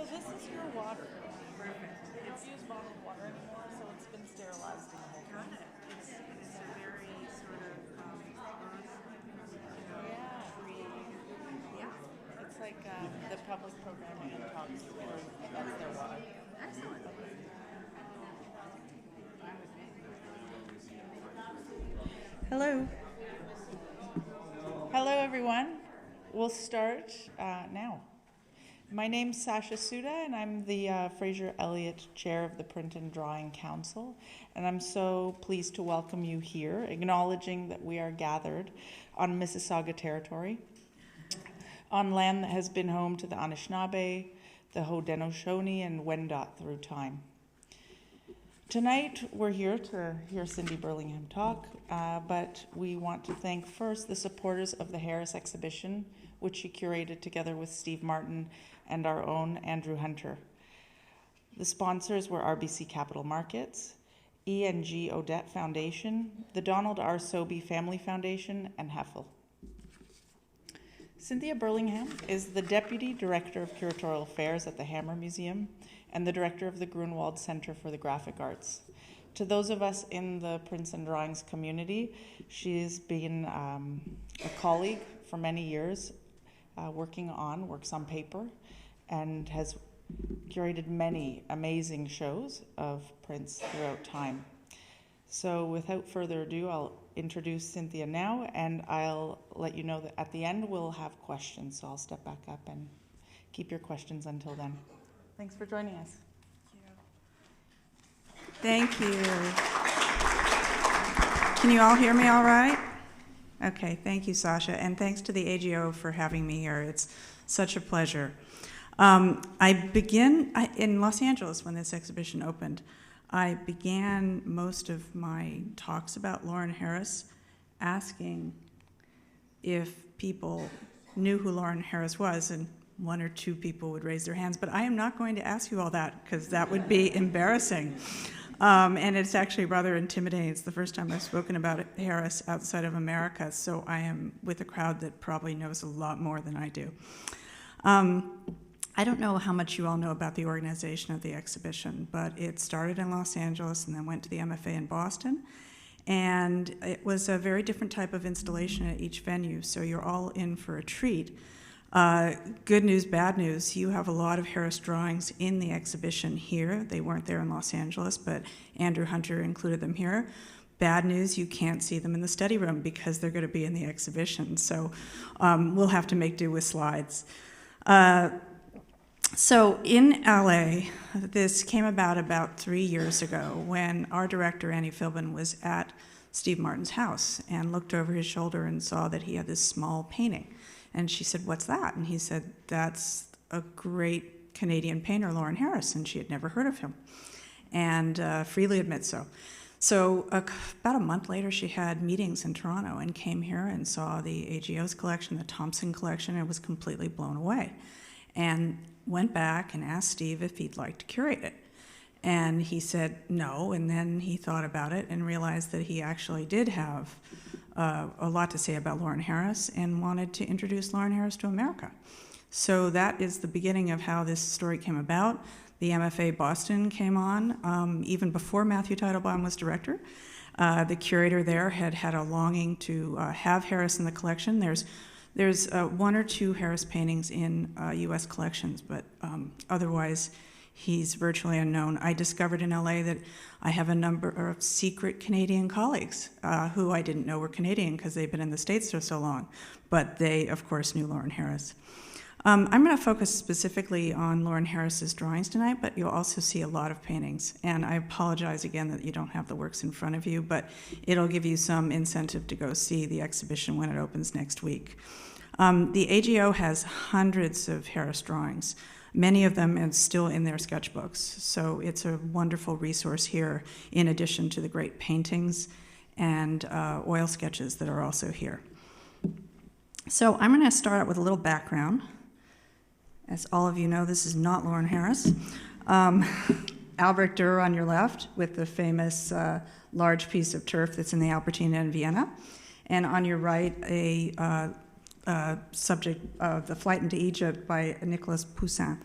So this is your water. Perfect. We don't use bottled water anymore, so it's been sterilized in the whole Got thing. it. It's a very sort of Yeah. free. Yeah. It's like the public programming and talks. That's their water. Excellent. Hello. Hello, everyone. We'll start now. My name's Sasha Suda, and I'm the Fraser Elliott Chair of the Print and Drawing Council. And I'm so pleased to welcome you here, acknowledging that we are gathered on Mississauga territory, on land that has been home to the Anishinaabe, the Haudenosaunee, and Wendat through time. Tonight, we're here to hear Cynthia Burlingham talk, but we want to thank first the supporters of the Harris exhibition, which she curated together with Steve Martin and our own Andrew Hunter. The sponsors were RBC Capital Markets, E&G Odette Foundation, the Donald R. Sobey Family Foundation, and Heffel. Cynthia Burlingham is the Deputy Director of Curatorial Affairs at the Hammer Museum and the Director of the Grunwald Center for the Graphic Arts. To those of us in the prints and drawings community, she's been a colleague for many years, works on paper, and has curated many amazing shows of prints throughout time. So without further ado, I'll introduce Cynthia now, and I'll let you know that at the end we'll have questions, so I'll step back up and keep your questions until then. Thanks for joining us. Thank you. Can you all hear me all right? Okay, thank you, Sasha, and thanks to the AGO for having me here. It's such a pleasure. I began in Los Angeles when this exhibition opened. I began most of my talks about Lawren Harris asking if people knew who Lawren Harris was, and one or two people would raise their hands, but I am not going to ask you all that because that would be embarrassing. And it's actually rather intimidating. It's the first time I've spoken about Harris outside of America, so I am with a crowd that probably knows a lot more than I do. I don't know how much you all know about the organization of the exhibition, but it started in Los Angeles and then went to the MFA in Boston. And it was a very different type of installation at each venue, so you're all in for a treat. Good news, bad news, you have a lot of Harris drawings in the exhibition here. They weren't there in Los Angeles, but Andrew Hunter included them here. Bad news, you can't see them in the study room because they're going to be in the exhibition, so we'll have to make do with slides. So in LA, this came about 3 years ago when our director, Annie Philbin, was at Steve Martin's house and looked over his shoulder and saw that he had this small painting. And she said, "What's that?" And he said, "That's a great Canadian painter, Lawren Harris," and she had never heard of him, and freely admits so. So about a month later, she had meetings in Toronto and came here and saw the AGO's collection, the Thompson collection, and was completely blown away. And went back and asked Steve if he'd like to curate it. And he said no, and then he thought about it and realized that he actually did have a lot to say about Lawren Harris and wanted to introduce Lawren Harris to America. So that is the beginning of how this story came about. The MFA Boston came on even before Matthew Teitelbaum was director. The curator there had a longing to have Harris in the collection. There's one or two Harris paintings in U.S. collections, but otherwise he's virtually unknown. I discovered in LA that I have a number of secret Canadian colleagues who I didn't know were Canadian because they've been in the States for so long, but they, of course, knew Lawren Harris. I'm going to focus specifically on Lawren Harris's drawings tonight, but you'll also see a lot of paintings. And I apologize again that you don't have the works in front of you, but it'll give you some incentive to go see the exhibition when it opens next week. The AGO has hundreds of Harris drawings, many of them are still in their sketchbooks. So it's a wonderful resource here, in addition to the great paintings and oil sketches that are also here. So I'm going to start out with a little background. As all of you know, this is not Lawren Harris. Albrecht Dürer on your left with the famous large piece of turf that's in the Albertina in Vienna. And on your right, a subject of the Flight into Egypt by Nicolas Poussin.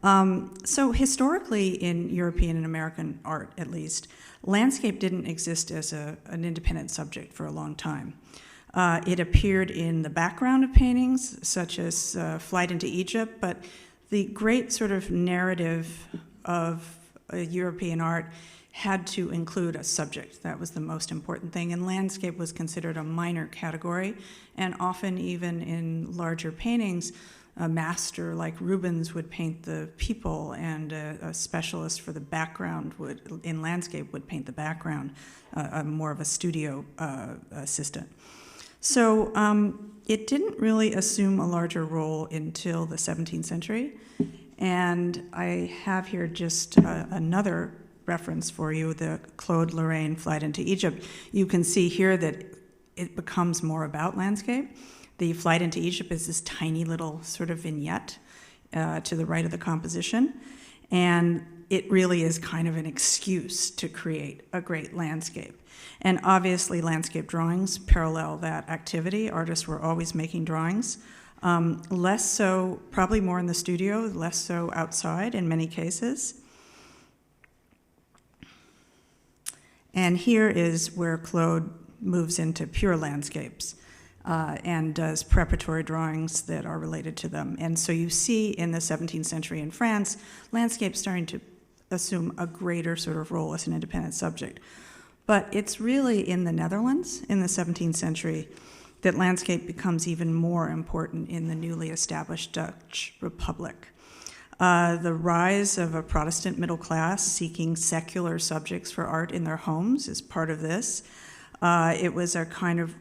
So historically, in European and American art at least, landscape didn't exist as an independent subject for a long time. It appeared in the background of paintings, such as Flight into Egypt, but the great sort of narrative of European art had to include a subject. That was the most important thing, and landscape was considered a minor category, and often even in larger paintings, a master like Rubens would paint the people, and a specialist for the background in landscape would paint the background, more of a studio assistant. So it didn't really assume a larger role until the 17th century, and I have here just another reference for you, the Claude Lorraine Flight into Egypt. You can see here that it becomes more about landscape. The Flight into Egypt is this tiny little sort of vignette to the right of the composition, and it really is kind of an excuse to create a great landscape. And obviously landscape drawings parallel that activity. Artists were always making drawings. Less so, probably more in the studio, less so outside in many cases. And here is where Claude moves into pure landscapes and does preparatory drawings that are related to them. And so you see in the 17th century in France, landscape starting to assume a greater sort of role as an independent subject. But it's really in the Netherlands in the 17th century that landscape becomes even more important in the newly established Dutch Republic. The rise of a Protestant middle class seeking secular subjects for art in their homes is part of this. It was a kind of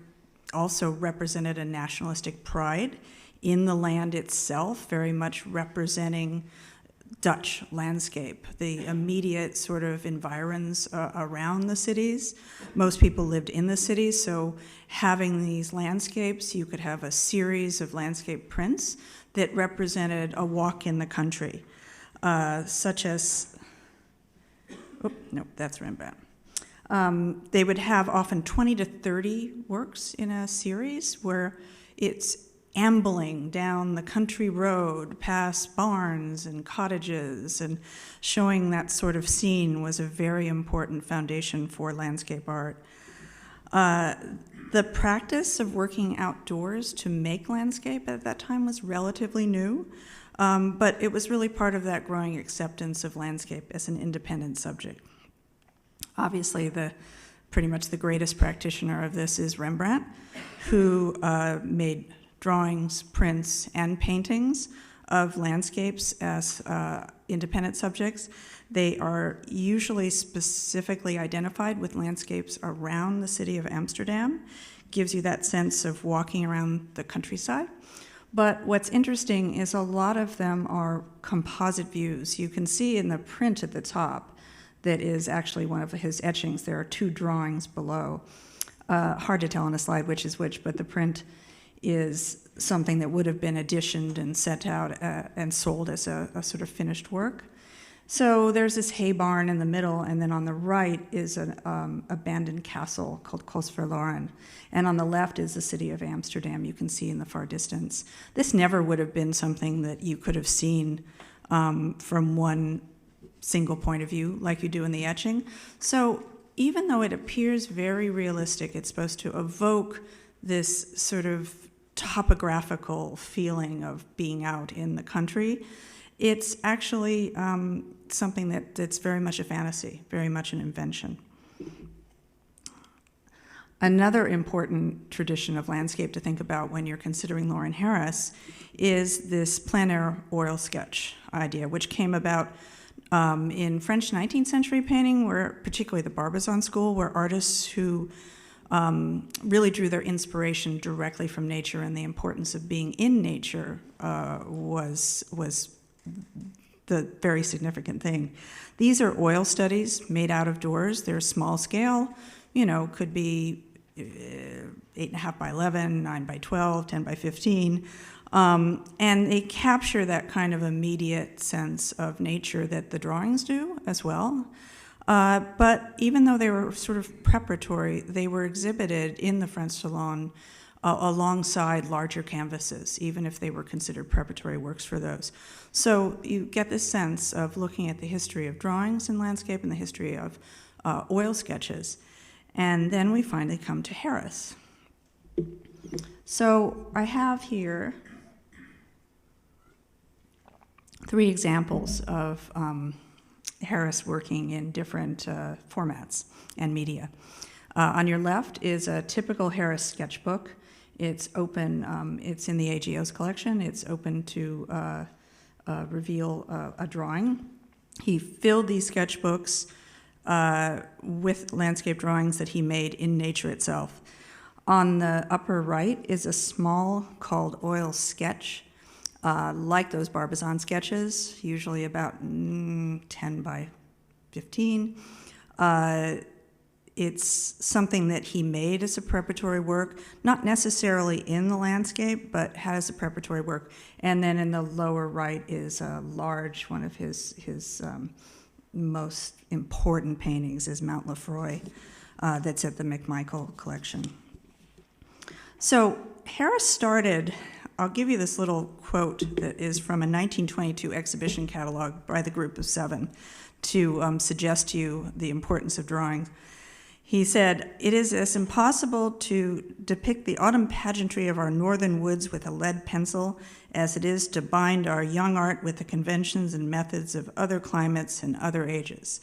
also represented a nationalistic pride in the land itself, very much representing Dutch landscape, the immediate sort of environs around the cities. Most people lived in the cities, so having these landscapes, you could have a series of landscape prints that represented a walk in the country, such as, no, that's Rembrandt. They would have often 20 to 30 works in a series where it's ambling down the country road past barns and cottages, and showing that sort of scene was a very important foundation for landscape art. The practice of working outdoors to make landscape at that time was relatively new, but it was really part of that growing acceptance of landscape as an independent subject. Obviously, pretty much the greatest practitioner of this is Rembrandt, who made drawings, prints, and paintings of landscapes as independent subjects. They are usually specifically identified with landscapes around the city of Amsterdam. Gives you that sense of walking around the countryside. But what's interesting is a lot of them are composite views. You can see in the print at the top that is actually one of his etchings. There are two drawings below. Hard to tell on a slide which is which, but the print is something that would have been editioned and sent out and sold as a sort of finished work. So there's this hay barn in the middle, and then on the right is an abandoned castle called Verloren, and on the left is the city of Amsterdam you can see in the far distance. This never would have been something that you could have seen from one single point of view like you do in the etching. So even though it appears very realistic, it's supposed to evoke this sort of topographical feeling of being out in the country. It's actually something that's very much a fantasy, very much an invention. Another important tradition of landscape to think about when you're considering Lawren Harris is this plein air oil sketch idea, which came about in French 19th century painting, where particularly the Barbizon School, where artists who really drew their inspiration directly from nature, and the importance of being in nature was the very significant thing. These are oil studies made out of doors. They're small scale, could be 8.5 by 11, 9 by 12, 10 by 15. And they capture that kind of immediate sense of nature that the drawings do as well. But even though they were sort of preparatory, they were exhibited in the French Salon alongside larger canvases, even if they were considered preparatory works for those. So you get this sense of looking at the history of drawings in landscape and the history of oil sketches. And then we finally come to Harris. So I have here 3 examples of Harris working in different formats and media. On your left is a typical Harris sketchbook. It's open, it's in the AGO's collection. It's open to reveal a drawing. He filled these sketchbooks with landscape drawings that he made in nature itself. On the upper right is a small called oil sketch, like those Barbizon sketches, usually about 10 by 15. It's something that he made as a preparatory work, not necessarily in the landscape, but has a preparatory work. And then in the lower right is a large, one of his most important paintings is Mount Lefroy, that's at the McMichael collection. So Harris started, I'll give you this little quote that is from a 1922 exhibition catalog by the Group of 7 to suggest to you the importance of drawing. He said, "It is as impossible to depict the autumn pageantry of our northern woods with a lead pencil as it is to bind our young art with the conventions and methods of other climates and other ages."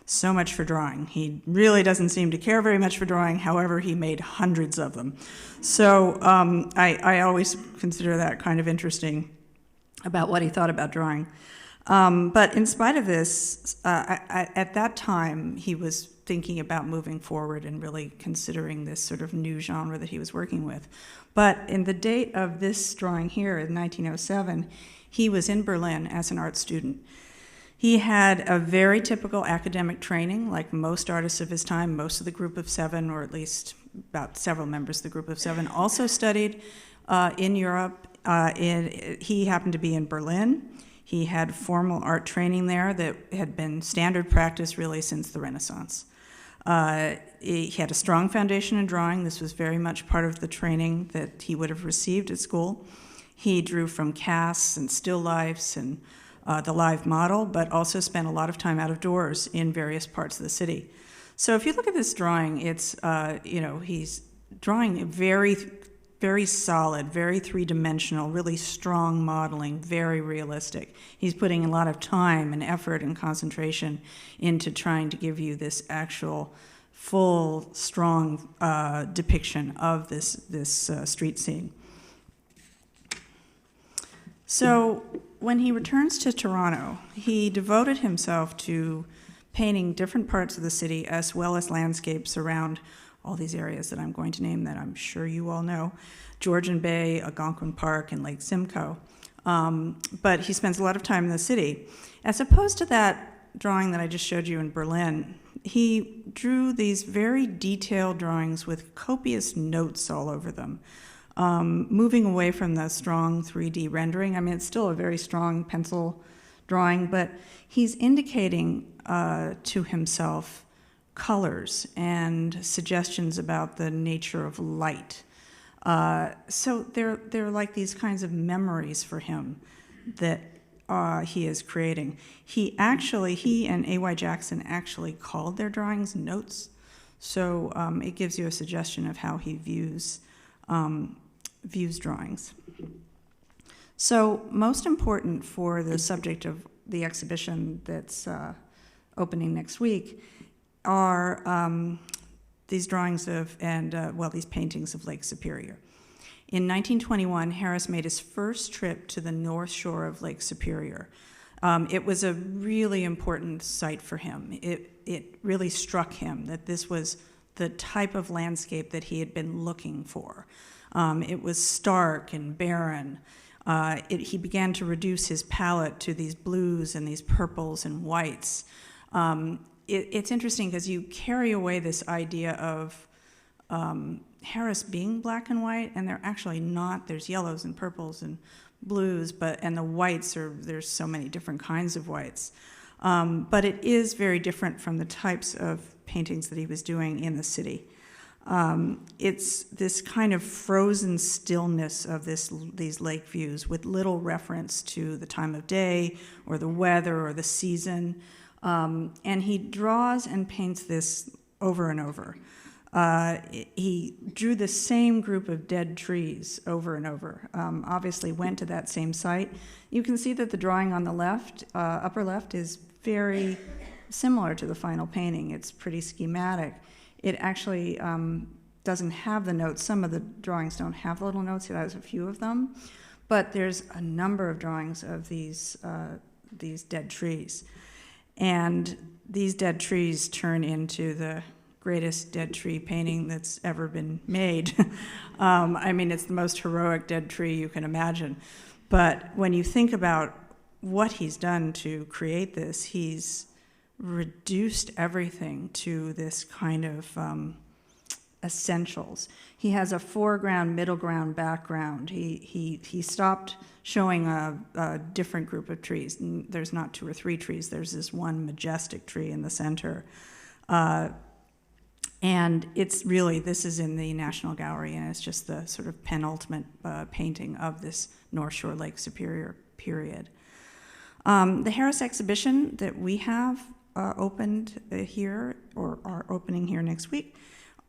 So much for drawing. He really doesn't seem to care very much for drawing. However, he made hundreds of them. So I always consider that kind of interesting about what he thought about drawing. But in spite of this, at that time, he was thinking about moving forward and really considering this sort of new genre that he was working with. But in the date of this drawing here in 1907, he was in Berlin as an art student. He had a very typical academic training, like most artists of his time. Most of the Group of 7, or at least about several members of the Group of 7, also studied in Europe. He happened to be in Berlin. He had formal art training there that had been standard practice really since the Renaissance. He had a strong foundation in drawing. This was very much part of the training that he would have received at school. He drew from casts and still lifes and the live model, but also spent a lot of time out of doors in various parts of the city. So if you look at this drawing, it's, he's drawing very, very solid, very three-dimensional, really strong modeling, very realistic. He's putting a lot of time and effort and concentration into trying to give you this actual full, strong depiction of this street scene. So when he returns to Toronto, he devoted himself to painting different parts of the city as well as landscapes around all these areas that I'm going to name that I'm sure you all know, Georgian Bay, Algonquin Park, and Lake Simcoe. But he spends a lot of time in the city. As opposed to that drawing that I just showed you in Berlin, he drew these very detailed drawings with copious notes all over them. Moving away from the strong 3D rendering. I mean, it's still a very strong pencil drawing, but he's indicating to himself colors and suggestions about the nature of light. So they're like these kinds of memories for him that he is creating. He and A.Y. Jackson actually called their drawings notes, so it gives you a suggestion of how he views drawings. So most important for the subject of the exhibition that's opening next week are these drawings these paintings of Lake Superior. In 1921, Harris made his first trip to the north shore of Lake Superior. It was a really important site for him. It really struck him that this was the type of landscape that he had been looking for. It was stark and barren. He began to reduce his palette to these blues and these purples and whites. It's interesting because you carry away this idea of Harris being black and white, and they're actually not. There's yellows and purples and blues, and the whites there's so many different kinds of whites. But it is very different from the types of paintings that he was doing in the city. It's this kind of frozen stillness of these lake views with little reference to the time of day or the weather or the season. And he draws and paints this over and over. He drew the same group of dead trees over and over, obviously went to that same site. You can see that the drawing on the left, upper left, is very similar to the final painting. It's pretty schematic. It actually doesn't have the notes. Some of the drawings don't have the little notes. It has a few of them. But there's a number of drawings of these dead trees. And these dead trees turn into the greatest dead tree painting that's ever been made. I mean, it's the most heroic dead tree you can imagine. But when you think about what he's done to create this, he's reduced everything to this kind of essentials. He has a foreground, middle ground, background. He stopped showing a different group of trees. There's not 2 or 3 trees. There's this one majestic tree in the center. And it's really, this is in the National Gallery, and it's just the sort of penultimate painting of this North Shore Lake Superior period. The Harris exhibition that we have opened here, or are opening here next week,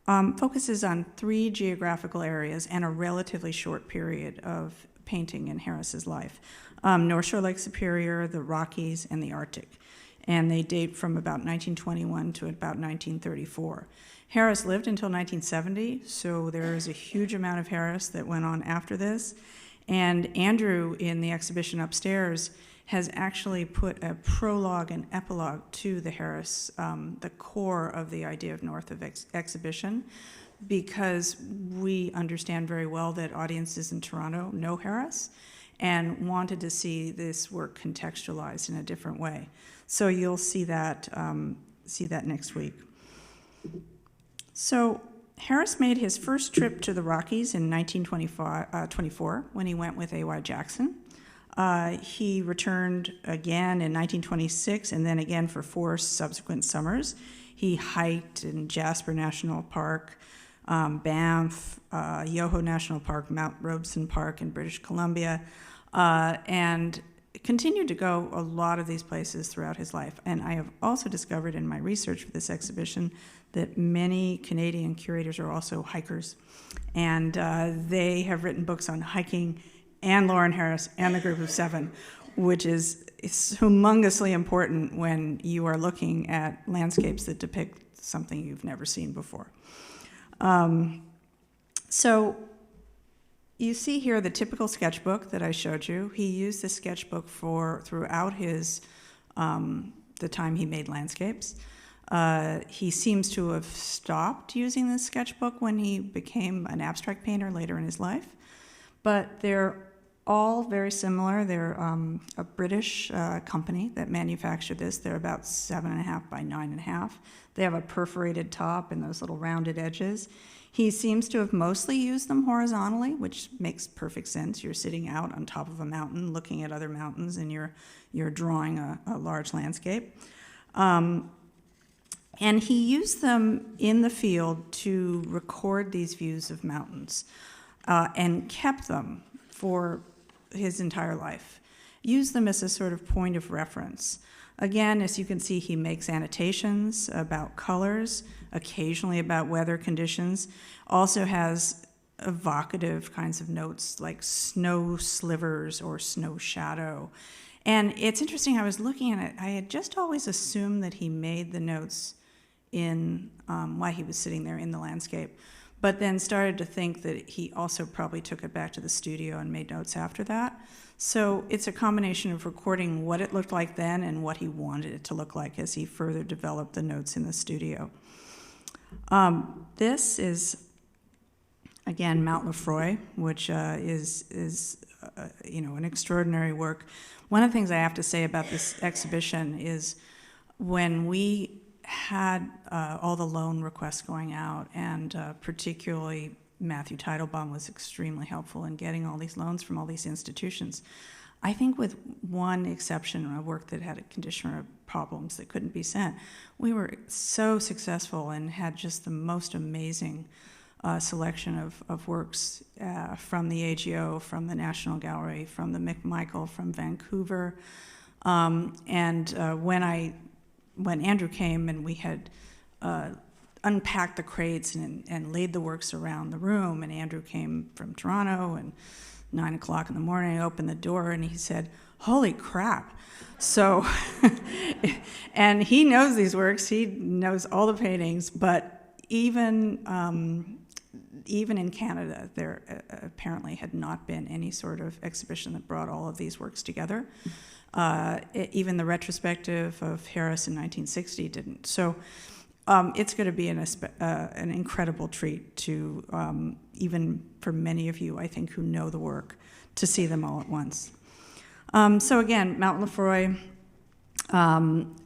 focuses on 3 geographical areas and a relatively short period of painting in Harris's life. North Shore Lake Superior, the Rockies, and the Arctic. And they date from about 1921 to about 1934. Harris lived until 1970, so there is a huge amount of Harris that went on after this. And Andrew, in the exhibition upstairs, has actually put a prologue and epilogue to the Harris, the core of the idea of North of exhibition, because we understand very well that audiences in Toronto know Harris and wanted to see this work contextualized in a different way. So you'll see that next week. So Harris made his first trip to the Rockies in 1924 when he went with A.Y. Jackson. He returned again in 1926 and then again for 4 subsequent summers. He hiked in Jasper National Park, Banff, Yoho National Park, Mount Robeson Park in British Columbia, and continued to go a lot of these places throughout his life. And I have also discovered in my research for this exhibition that many Canadian curators are also hikers. And they have written books on hiking and Lawren Harris and the Group of 7, which is humongously important when you are looking at landscapes that depict something you've never seen before. So you see here the typical sketchbook that I showed you. He used the sketchbook throughout his the time he made landscapes. He seems to have stopped using the sketchbook when he became an abstract painter later in his life. But they're all very similar. They're a British company that manufactured this. They're about 7.5 by 9.5. They have a perforated top and those little rounded edges. He seems to have mostly used them horizontally, which makes perfect sense. You're sitting out on top of a mountain, looking at other mountains, and you're drawing a large landscape. And he used them in the field to record these views of mountains and kept them for his entire life. Used them as a sort of point of reference. Again, as you can see, he makes annotations about colors, occasionally about weather conditions. Also has evocative kinds of notes like snow slivers or snow shadow. And it's interesting, I was looking at it, I had just always assumed that he made the notes in while he was sitting there in the landscape, but then started to think that he also probably took it back to the studio and made notes after that. So it's a combination of recording what it looked like then and what he wanted it to look like as he further developed the notes in the studio. This is, again, Mount Lefroy, which is an extraordinary work. One of the things I have to say about this exhibition is when we had all the loan requests going out, and particularly Matthew Teitelbaum was extremely helpful in getting all these loans from all these institutions. I think with one exception, a work that had a conditioner problems that couldn't be sent, we were so successful and had just the most amazing selection of works from the AGO, from the National Gallery, from the McMichael, from Vancouver. When Andrew came and we had unpacked the crates and laid the works around the room, and Andrew came from Toronto, and 9 o'clock in the morning, I opened the door, and he said, "Holy crap." So, and he knows these works, he knows all the paintings, but even in Canada, there apparently had not been any sort of exhibition that brought all of these works together. Even the retrospective of Harris in 1960 didn't. So it's going to be an incredible treat to, even for many of you, I think, who know the work, to see them all at once. So again, Mountain Lefroy,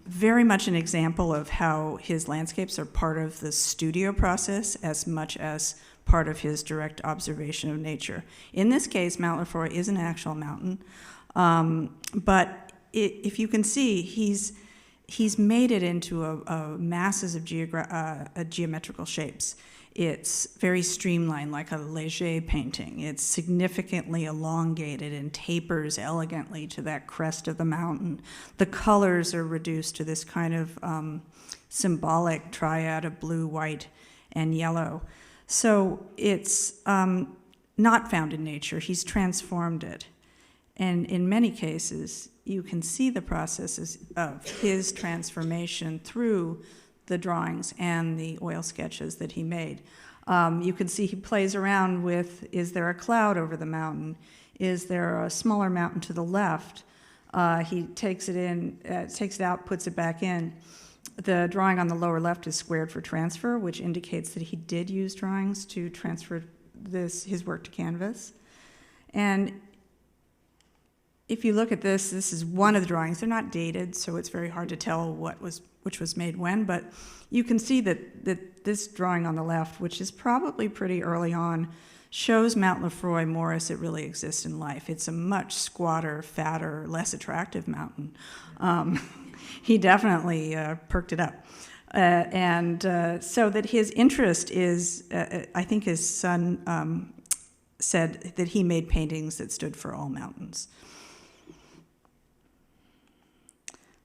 very much an example of how his landscapes are part of the studio process as much as part of his direct observation of nature. In this case, Mount Lefroy is an actual mountain, but if you can see, he's made it into a masses of geometrical shapes. It's very streamlined, like a Leger painting. It's significantly elongated and tapers elegantly to that crest of the mountain. The colors are reduced to this kind of symbolic triad of blue, white, and yellow. So it's not found in nature. He's transformed it. And in many cases, you can see the processes of his transformation through the drawings and the oil sketches that he made. You can see he plays around with, is there a cloud over the mountain? Is there a smaller mountain to the left? He takes it in, takes it out, puts it back in. The drawing on the lower left is squared for transfer, which indicates that he did use drawings to transfer his work to canvas. And if you look at this is one of the drawings. They're not dated, so it's very hard to tell which was made when, but you can see that this drawing on the left, which is probably pretty early on, shows Mount Lefroy more as it really exists in life. It's a much squatter, fatter, less attractive mountain. He definitely perked it up. So that his interest is, I think his son said that he made paintings that stood for all mountains.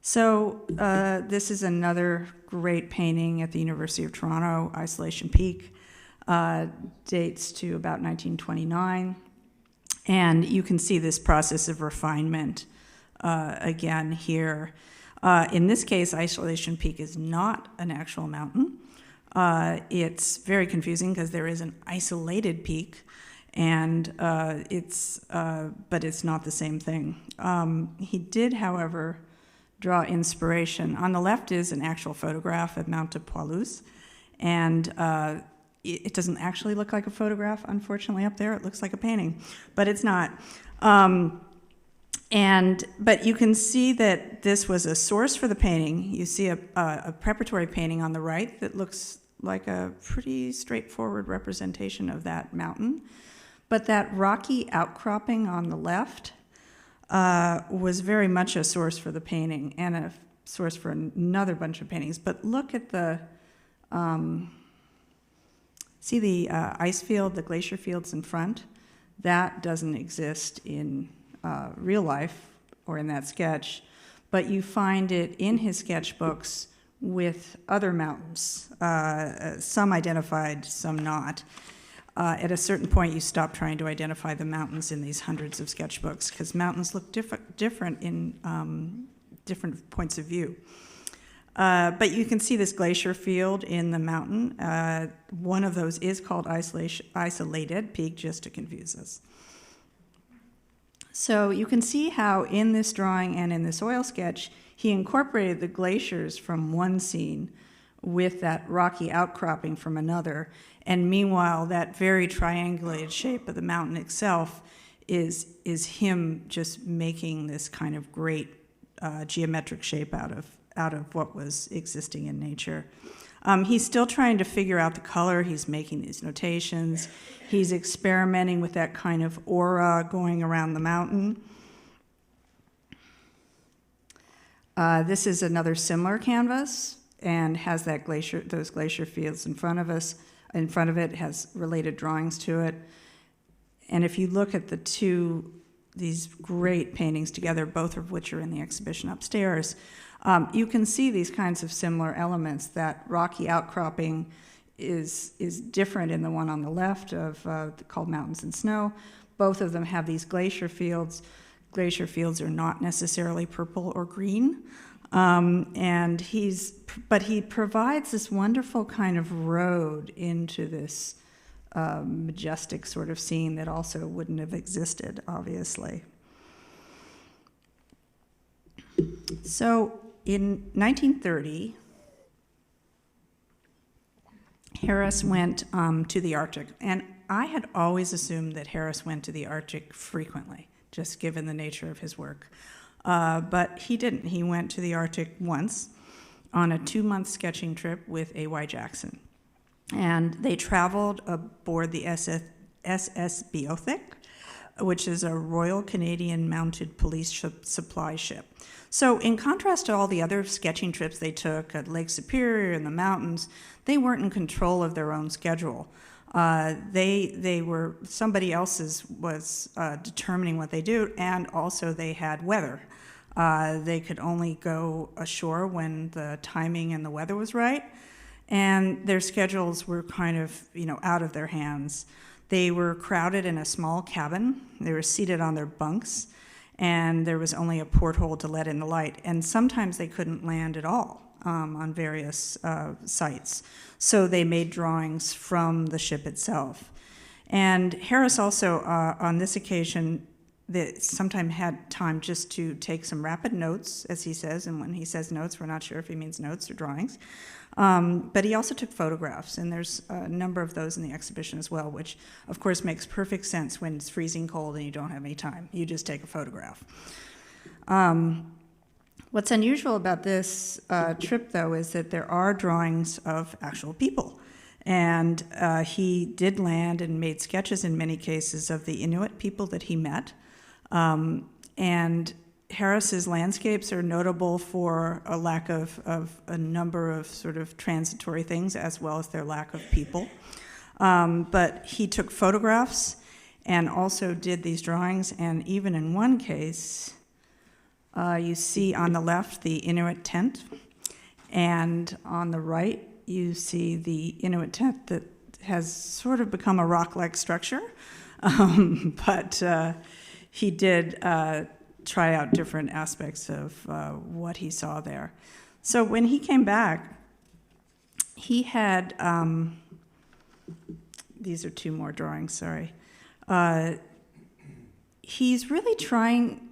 So this is another great painting at the University of Toronto, Isolation Peak, dates to about 1929. And you can see this process of refinement again here. In this case, Isolation Peak is not an actual mountain. It's very confusing because there is an isolated peak, and but it's not the same thing. He did, however, draw inspiration. On the left is an actual photograph of Mount de Poilus, and it doesn't actually look like a photograph, unfortunately, up there. It looks like a painting, but it's not. But you can see that this was a source for the painting. You see a preparatory painting on the right that looks like a pretty straightforward representation of that mountain. But that rocky outcropping on the left was very much a source for the painting and a source for another bunch of paintings. But look at the, see the ice field, the glacier fields in front? That doesn't exist in real life or in that sketch, but you find it in his sketchbooks with other mountains, some identified, some not. At a certain point, you stop trying to identify the mountains in these hundreds of sketchbooks because mountains look different in different points of view. But you can see this glacier field in the mountain. One of those is called Isolated Peak, just to confuse us. So you can see how in this drawing and in this oil sketch, he incorporated the glaciers from one scene with that rocky outcropping from another. And meanwhile, that very triangulated shape of the mountain itself is him just making this kind of great geometric shape out of what was existing in nature. He's still trying to figure out the color. He's making these notations. He's experimenting with that kind of aura going around the mountain. This is another similar canvas and has those glacier fields in front of us. In front of it has related drawings to it. And if you look at these great paintings together, both of which are in the exhibition upstairs, you can see these kinds of similar elements. That rocky outcropping is different in the one on the left called Mountains and Snow. Both of them have these glacier fields. Glacier fields are not necessarily purple or green. But he provides this wonderful kind of road into this majestic sort of scene that also wouldn't have existed, obviously. So in 1930, Harris went to the Arctic, and I had always assumed that Harris went to the Arctic frequently, just given the nature of his work. But he didn't. He went to the Arctic once on a 2-month sketching trip with A.Y. Jackson. And they traveled aboard the SS Beothic, which is a Royal Canadian Mounted Police supply ship. So in contrast to all the other sketching trips they took at Lake Superior and the mountains, they weren't in control of their own schedule. Somebody else's was determining what they do, and also they had weather. They could only go ashore when the timing and the weather was right, and their schedules were kind of, out of their hands. They were crowded in a small cabin. They were seated on their bunks, and there was only a porthole to let in the light, and sometimes they couldn't land at all on various sites. So they made drawings from the ship itself. And Harris also, on this occasion, sometimes had time just to take some rapid notes, as he says, and when he says notes, we're not sure if he means notes or drawings. But he also took photographs, and there's a number of those in the exhibition as well, which, of course, makes perfect sense when it's freezing cold and you don't have any time. You just take a photograph. What's unusual about this trip, though, is that there are drawings of actual people. And he did land and made sketches in many cases of the Inuit people that he met. And Harris's landscapes are notable for a lack of a number of sort of transitory things, as well as their lack of people. But he took photographs and also did these drawings, and even in one case, you see on the left the Inuit tent, and on the right you see the Inuit tent that has sort of become a rock-like structure, but he did try out different aspects of what he saw there. So when he came back, he had, these are 2 more drawings, sorry. He's really trying,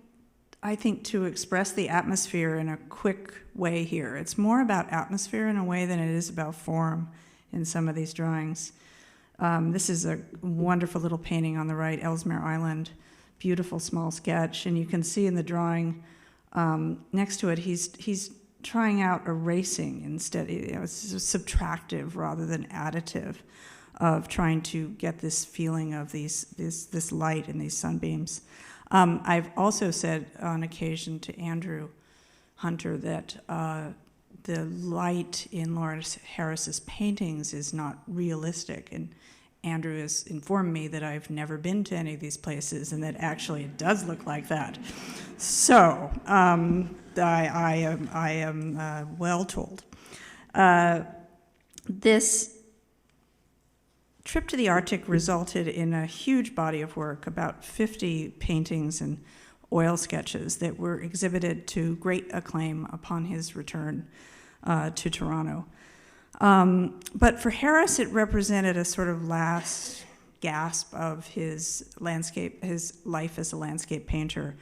I think, to express the atmosphere in a quick way here. It's more about atmosphere in a way than it is about form in some of these drawings. This is a wonderful little painting on the right, Ellesmere Island, beautiful small sketch, and you can see in the drawing next to it, he's trying out erasing instead. It's subtractive rather than additive, of trying to get this feeling of this light and these sunbeams. I've also said on occasion to Andrew Hunter that the light in Lawren Harris's paintings is not realistic, and Andrew has informed me that I've never been to any of these places and that actually it does look like that. So I am well told. This trip to the Arctic resulted in a huge body of work, about 50 paintings and oil sketches that were exhibited to great acclaim upon his return to Toronto. But for Harris, it represented a sort of last gasp of his life as a landscape painter.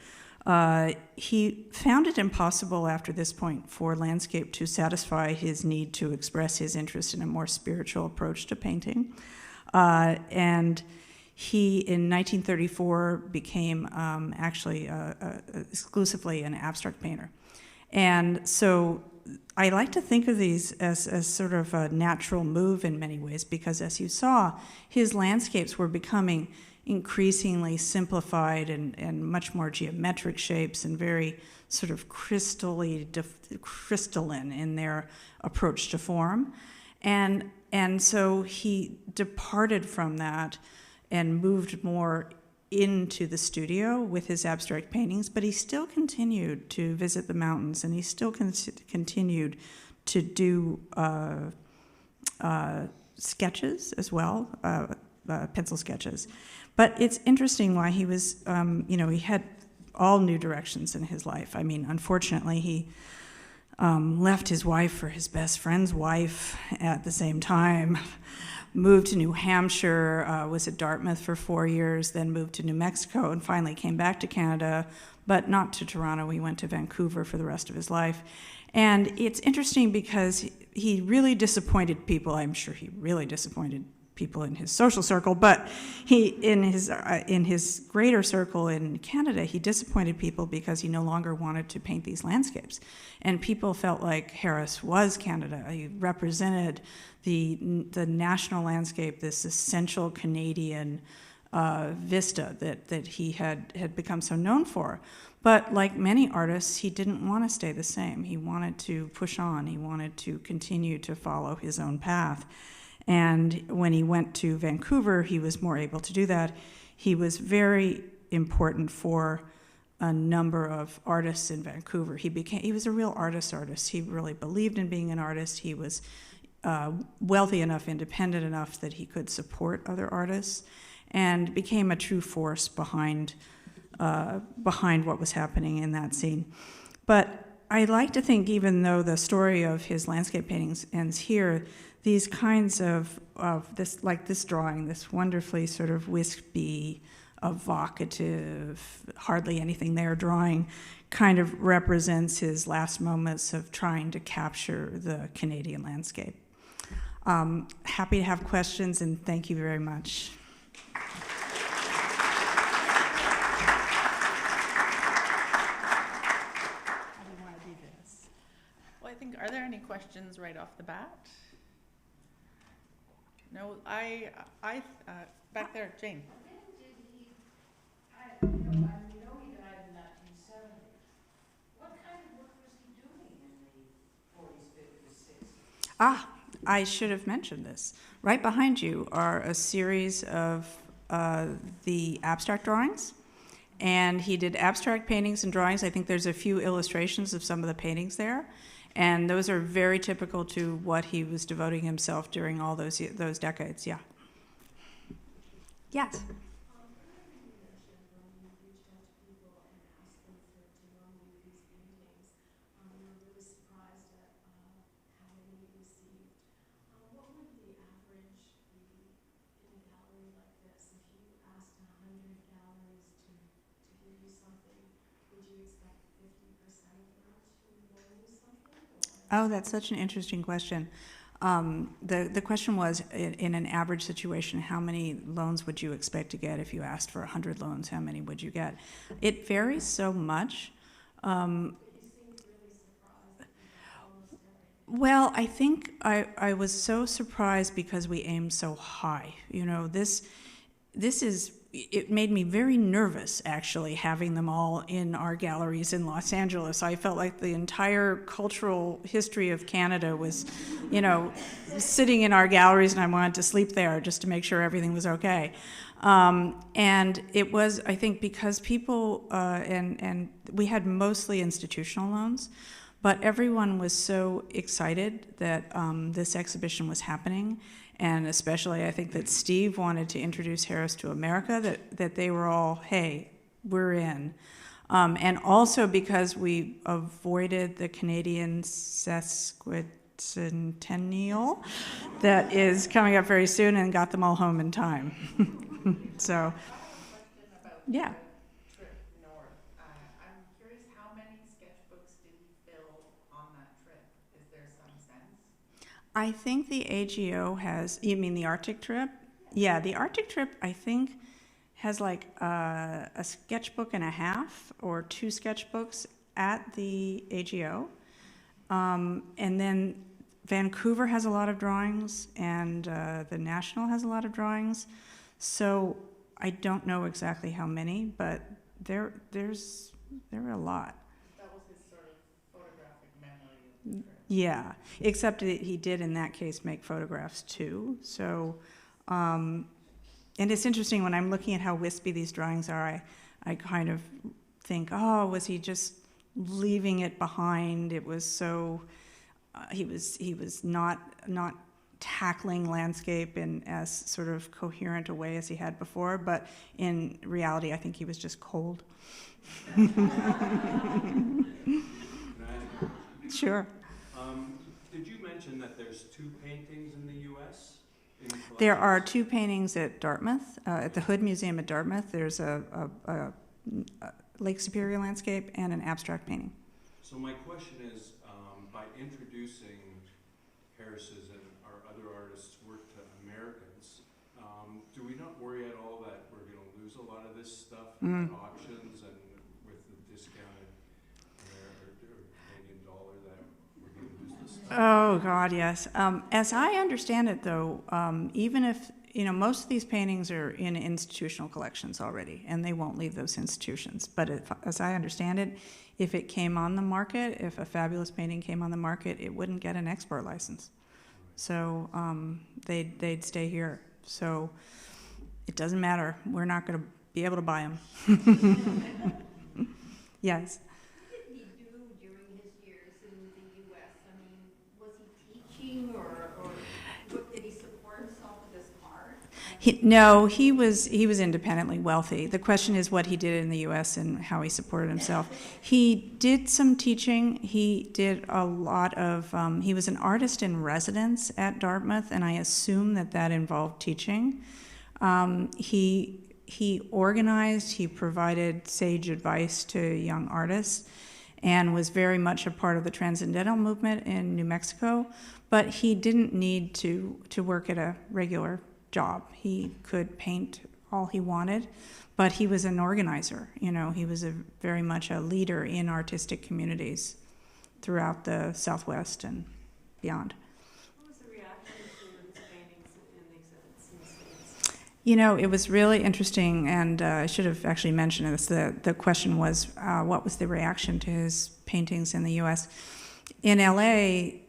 He found it impossible after this point for landscape to satisfy his need to express his interest in a more spiritual approach to painting. And he, in 1934, became actually exclusively an abstract painter. And so I like to think of these as sort of a natural move in many ways, because as you saw, his landscapes were becoming increasingly simplified and much more geometric shapes and very sort of crystalline in their approach to form. And so he departed from that and moved more into the studio with his abstract paintings, but he still continued to visit the mountains, and he still continued to do sketches as well, pencil sketches. But it's interesting why he was, he had all new directions in his life. I mean, unfortunately, he left his wife for his best friend's wife at the same time, moved to New Hampshire, was at Dartmouth for 4 years, then moved to New Mexico, and finally came back to Canada, but not to Toronto. He went to Vancouver for the rest of his life. And it's interesting because he really disappointed people. I'm sure he really disappointed people in his social circle, but in his greater circle in Canada, he disappointed people because he no longer wanted to paint these landscapes. And people felt like Harris was Canada. He represented the national landscape, this essential Canadian vista that he had become so known for. But like many artists, he didn't want to stay the same. He wanted to push on. He wanted to continue to follow his own path. And when he went to Vancouver, he was more able to do that. He was very important for a number of artists in Vancouver. He was a real artist. He really believed in being an artist. He was wealthy enough, independent enough that he could support other artists, and became a true force behind what was happening in that scene. But I like to think, even though the story of his landscape paintings ends here, these kinds of this, like this drawing, this wonderfully sort of wispy, evocative, hardly anything there drawing, kind of represents his last moments of trying to capture the Canadian landscape. Happy to have questions, and thank you very much. Are there any questions right off the bat? No, I back there, Jane. I know he died in 1970. What kind of work was he doing in the 40s, 50s, 60s? I should have mentioned this. Right behind you are a series of the abstract drawings. And he did abstract paintings and drawings. I think there's a few illustrations of some of the paintings there. And those are very typical to what he was devoting himself during all those decades, yeah. Yes? Oh, that's such an interesting question. The question was, in an average situation, how many loans would you expect to get? If you asked for 100 loans, how many would you get? It varies so much. Well, I think I was so surprised because we aimed so high. You know, it made me very nervous, actually, having them all in our galleries in Los Angeles. I felt like the entire cultural history of Canada was, sitting in our galleries, and I wanted to sleep there just to make sure everything was okay. And it was, I think, because people, and we had mostly institutional loans, but everyone was so excited that this exhibition was happening. And especially, I think that Steve wanted to introduce Harris to America, that they were all, hey, we're in. And also because we avoided the Canadian sesquicentennial that is coming up very soon, and got them all home in time. So, yeah. I think the AGO has, you mean the Arctic trip? Yeah, the Arctic trip, I think, has like a sketchbook and a half or 2 sketchbooks at the AGO. And then Vancouver has a lot of drawings, and the National has a lot of drawings. So I don't know exactly how many, but there are a lot. That was his sort of photographic memory. Yeah, except that he did in that case make photographs too. So, and it's interesting when I'm looking at how wispy these drawings are, I kind of think, oh, was he just leaving it behind? It was so, he was not tackling landscape in as sort of coherent a way as he had before, but in reality, I think he was just cold. Sure. Did you mention that there's 2 paintings in the U.S.? There are 2 paintings at Dartmouth, at the Hood Museum at Dartmouth. There's a Lake Superior landscape and an abstract painting. So my question is, by introducing Harris's and our other artists' work to Americans, do we not worry at all that we're going to lose a lot of this stuff at auctions and with the discounted Canadian dollar that we're going to lose this stuff? Oh, God, yes. As I understand it, though, even if, most of these paintings are in institutional collections already, and they won't leave those institutions. But as I understand it, if it came on the market, if a fabulous painting came on the market, it wouldn't get an export license. So they'd stay here. So it doesn't matter. We're not going to be able to buy them. Yes. What did he do during his years in the U.S.? I mean, was he teaching or did he support himself with his art? No, he was independently wealthy. The question is what he did in the U.S. and how he supported himself. He did some teaching. He did a lot of, he was an artist in residence at Dartmouth, and I assume that involved teaching. He organized, he provided sage advice to young artists, and was very much a part of the Transcendental movement in New Mexico, but he didn't need to work at a regular job. He could paint all he wanted, but he was an organizer. He was very much a leader in artistic communities throughout the Southwest and beyond. What was the reaction to his paintings in the exhibits in the States? It was really interesting, and I should have actually mentioned this. The question was, what was the reaction to his paintings in the U.S.? In L.A.,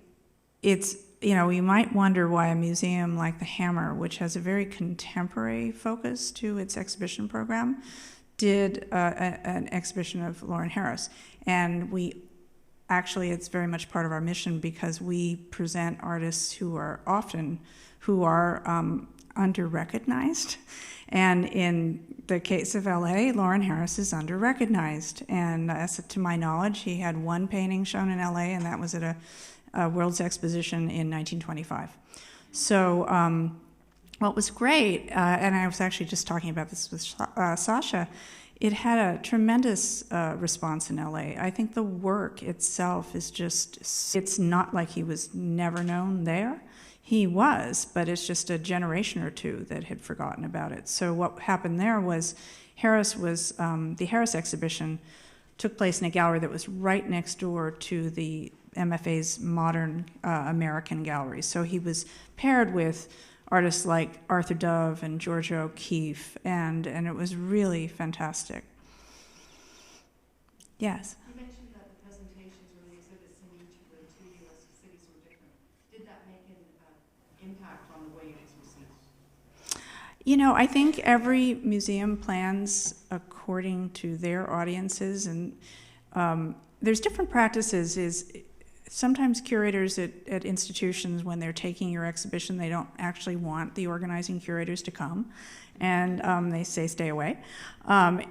it's, you might wonder why a museum like the Hammer, which has a very contemporary focus to its exhibition program, did an exhibition of Lawren Harris. And it's very much part of our mission because we present artists who are under-recognized. And in the case of LA, Lawren Harris is under-recognized. And to my knowledge, he had 1 painting shown in LA, and that was at a World's Exposition in 1925. So what was great, and I was actually just talking about this with Sasha, it had a tremendous response in LA. I think the work itself is it's not like he was never known there. He was, but it's just a generation or 2 that had forgotten about it. So what happened there was the Harris exhibition took place in a gallery that was right next door to the MFA's Modern American Gallery. So he was paired with artists like Arthur Dove and Georgia O'Keeffe, and it was really fantastic. Yes? You mentioned that the presentations or the exhibits in each of the 2 U.S. cities were different. Did that make an impact on the way it was received? I think every museum plans according to their audiences, and there's different practices. Sometimes curators at institutions, when they're taking your exhibition, they don't actually want the organizing curators to come, and they say stay away.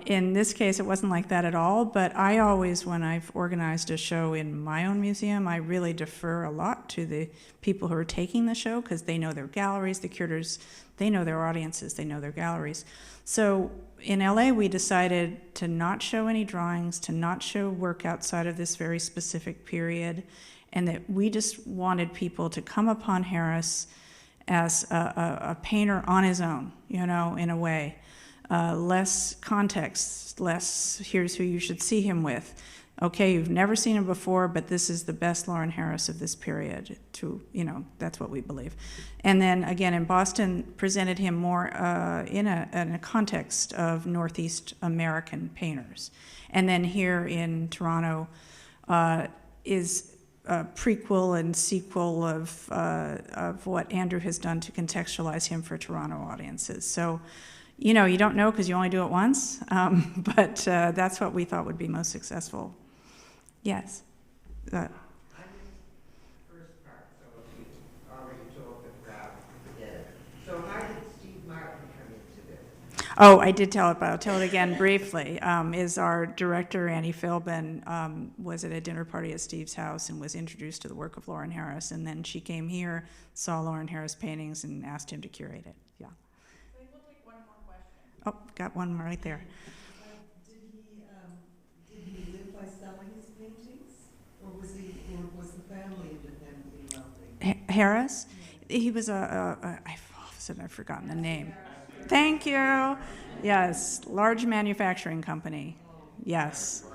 In this case, it wasn't like that at all, but I always, when I've organized a show in my own museum, I really defer a lot to the people who are taking the show because they know their galleries, the curators, they know their audiences, they know their galleries. So in LA, we decided to not show any drawings, to not show work outside of this very specific period, and that we just wanted people to come upon Harris as a painter on his own, in a way. Less context, less here's who you should see him with. okay, you've never seen him before, but this is the best Lawren Harris of this period. That's what we believe. And then again in Boston, presented him more in a context of Northeast American painters. And then here in Toronto is a prequel and sequel of what Andrew has done to contextualize him for Toronto audiences. So, you don't know because you only do it once, but that's what we thought would be most successful. Yes. I missed the first part, so if you already told the crowd, forget it. So how did Steve Martin come into this? Oh, I did tell it, but I'll tell it again briefly. Is our director, Annie Philbin, was at a dinner party at Steve's house and was introduced to the work of Lawren Harris, and then she came here, saw Lawren Harris paintings, and asked him to curate it. Yeah. I think we'll take one more question. Oh, got one right there. Did he live by selling his paintings, or was the family independently wealthy? Harris? He was I've forgotten the name. Thank you. Yes, large manufacturing company. Yes. Because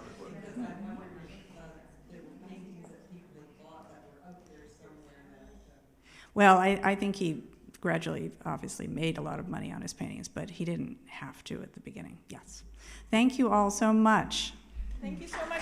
I wondered if there were paintings that people had bought that were out there somewhere that... Well, I think he gradually, obviously, made a lot of money on his paintings, but he didn't have to at the beginning. Yes. Thank you all so much. Thank you so much.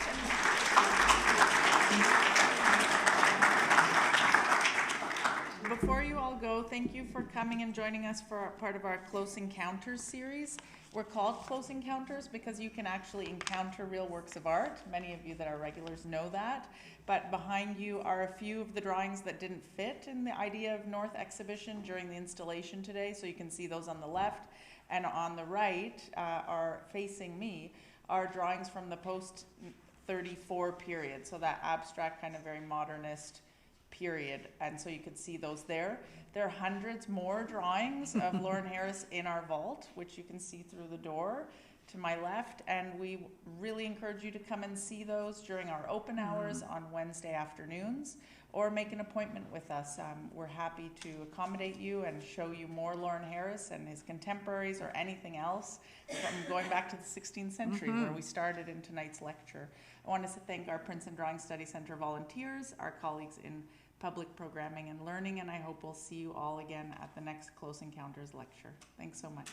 Before you all go, thank you for coming and joining us for part of our Close Encounters series. We're called Close Encounters because you can actually encounter real works of art. Many of you that are regulars know that. But behind you are a few of the drawings that didn't fit in the Idea of North exhibition during the installation today. So you can see those on the left. And on the right, are facing me, are drawings from the post-34 period. So that abstract, kind of very modernist period. And so you could see those there. There are hundreds more drawings of Lawren Harris in our vault, which you can see through the door to my left. And we really encourage you to come and see those during our open hours on Wednesday afternoons, or make an appointment with us. We're happy to accommodate you and show you more Lawren Harris and his contemporaries, or anything else from going back to the 16th century where we started in tonight's lecture. I want to thank our Princeton Drawing Study Center volunteers, our colleagues in public programming and learning, and I hope we'll see you all again at the next Close Encounters lecture. Thanks so much.